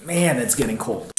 Man, it's getting cold.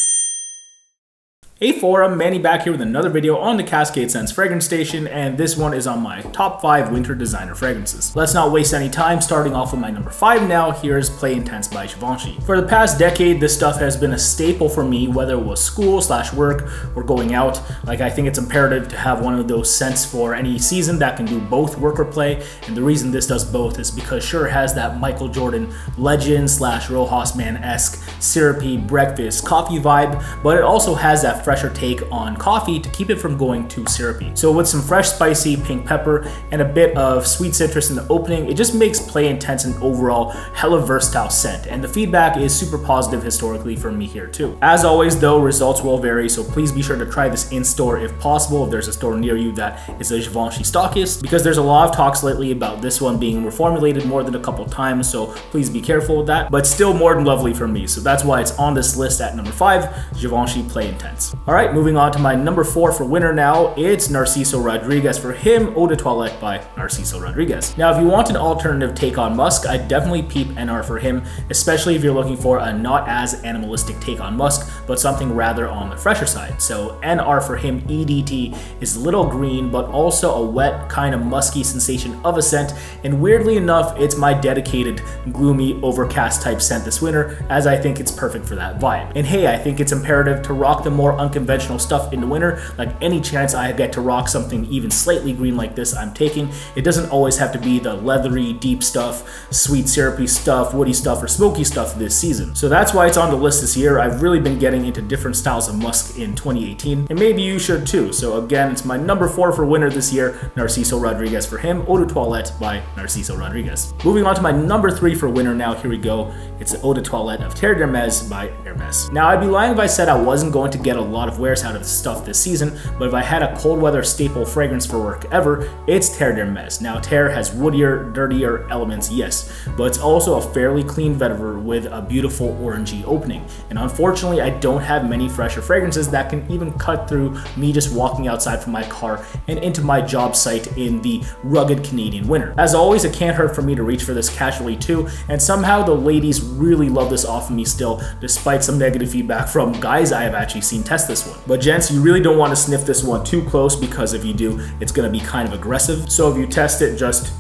Hey forum, Manny back here with another video on the CascadeScents fragrance station, and this one is on my top 5 winter designer fragrances. Let's not waste any time, starting off with my number 5 now. Here's Play Intense by Givenchy. For the past decade, this stuff has been a staple for me, whether it was school / work or going out. Like, I think it's imperative to have one of those scents for any season that can do both work or play, and the reason this does both is because sure, it has that Michael Jordan legend / Rojas Man-esque syrupy breakfast coffee vibe, but it also has that fresher take on coffee to keep it from going too syrupy. So with some fresh spicy pink pepper and a bit of sweet citrus in the opening, it just makes Play Intense an overall hella versatile scent, and the feedback is super positive historically for me here too. As always though, results will vary, so please be sure to try this in store if possible, if there's a store near you that is a Givenchy stockist, because there's a lot of talks lately about this one being reformulated more than a couple times, so please be careful with that, but still more than lovely for me, so that's why it's on this list at number 5, Givenchy Play Intense. Alright, moving on to my number 4 for winter now, it's Narciso Rodriguez. For him, Eau de Toilette by Narciso Rodriguez. Now, if you want an alternative take on musk, I'd definitely peep NR for him, especially if you're looking for a not as animalistic take on musk, but something rather on the fresher side. So NR for him, EDT, is a little green, but also a wet, kind of musky sensation of a scent, and weirdly enough, it's my dedicated, gloomy, overcast type scent this winter, as I think it's perfect for that vibe. And hey, I think it's imperative to rock the more unconventional stuff in the winter. Like, any chance I get to rock something even slightly green like this, I'm taking. It doesn't always have to be the leathery, deep stuff, sweet syrupy stuff, woody stuff, or smoky stuff this season. So that's why it's on the list this year. I've really been getting into different styles of musk in 2018, and maybe you should too. So again, it's my number 4 for winter this year, Narciso Rodriguez. For him, Eau de Toilette by Narciso Rodriguez. Moving on to my number 3 for winter now, here we go. It's the Eau de Toilette of Terre d'Hermes by Hermes. Now, I'd be lying if I said I wasn't going to get a lot of wears out of this stuff this season, but if I had a cold weather staple fragrance for work ever, it's Terre d'Hermes. Now, Terre has woodier, dirtier elements, yes, but it's also a fairly clean vetiver with a beautiful orangey opening. And unfortunately, I don't have many fresher fragrances that can even cut through me just walking outside from my car and into my job site in the rugged Canadian winter. As always, it can't hurt for me to reach for this casually too, and somehow the ladies really love this off of me still, despite some negative feedback from guys I have actually seen test this one. But gents, you really don't want to sniff this one too close, because if you do, it's going to be kind of aggressive. So if you test it, just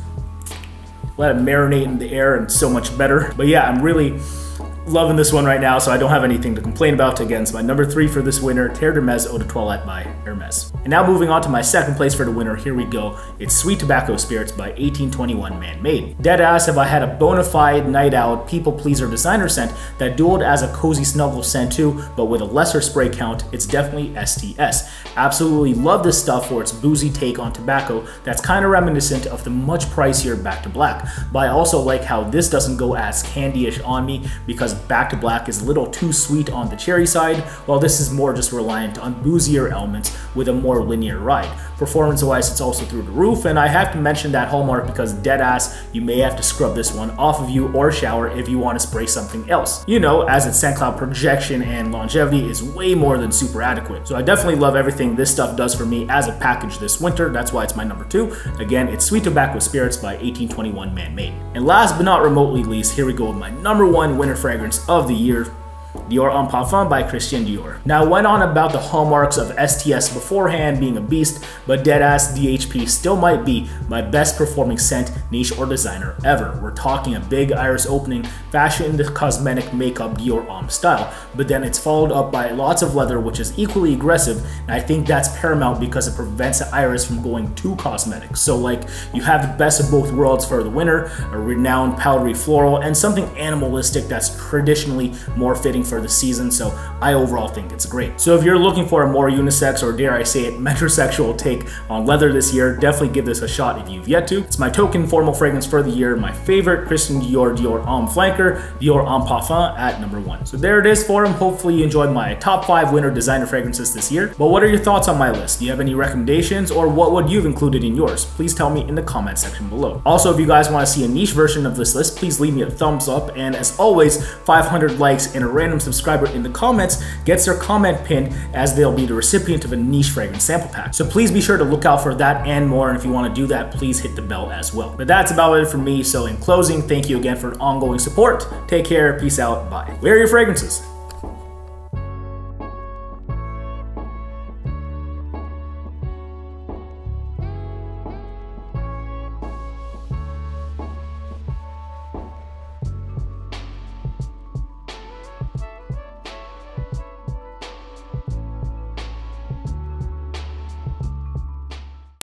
let it marinate in the air and so much better. But yeah, I'm really loving this one right now, so I don't have anything to complain about. Again, it's my number 3 for this winter, Terre d'Hermes Eau de Toilette by Hermes. And now moving on to my second place for the winter, here we go. It's Sweet Tobacco Spirits by 1821 Man-Made. Deadass, if I had a bona fide night out, people pleaser designer scent that dueled as a cozy snuggle scent too, but with a lesser spray count, it's definitely STS. Absolutely love this stuff for its boozy take on tobacco that's kind of reminiscent of the much pricier Back to Black. But I also like how this doesn't go as candy-ish on me, because Back to Black is a little too sweet on the cherry side, while this is more just reliant on boozier elements with a more linear ride. Performance-wise, it's also through the roof, and I have to mention that hallmark because deadass, you may have to scrub this one off of you or shower if you want to spray something else. You know, as its scent cloud projection and longevity is way more than super adequate. So I definitely love everything this stuff does for me as a package this winter. That's why it's my number 2. Again, it's Sweet Tobacco Spirits by 1821 Man-Made. And last but not remotely least, here we go with my number 1 winter fragrance of the year, Dior Homme Parfum by Christian Dior. Now, I went on about the hallmarks of STS beforehand being a beast, but deadass DHP still might be my best performing scent, niche, or designer ever. We're talking a big iris opening, fashion into cosmetic makeup Dior Homme style, but then it's followed up by lots of leather, which is equally aggressive, and I think that's paramount because it prevents the iris from going too cosmetic. So like, you have the best of both worlds for the winter, a renowned powdery floral, and something animalistic that's traditionally more fitting for the season, so I overall think it's great. So if you're looking for a more unisex, or dare I say it, metrosexual take on leather this year, definitely give this a shot if you've yet to. It's my token formal fragrance for the year, my favorite Christian Dior Dior Homme flanker, Dior Homme Parfum at number 1. So there it is for him. Hopefully you enjoyed my top 5 winter designer fragrances this year. But what are your thoughts on my list? Do you have any recommendations, or what would you have included in yours? Please tell me in the comment section below. Also, if you guys want to see a niche version of this list, please leave me a thumbs up, and as always, 500 likes and a random subscriber in the comments gets their comment pinned, as they'll be the recipient of a niche fragrance sample pack. So please be sure to look out for that and more, and if you want to do that, please hit the bell as well. But that's about it for me, so in closing, thank you again for ongoing support. Take care, peace out, bye. Wear your fragrances.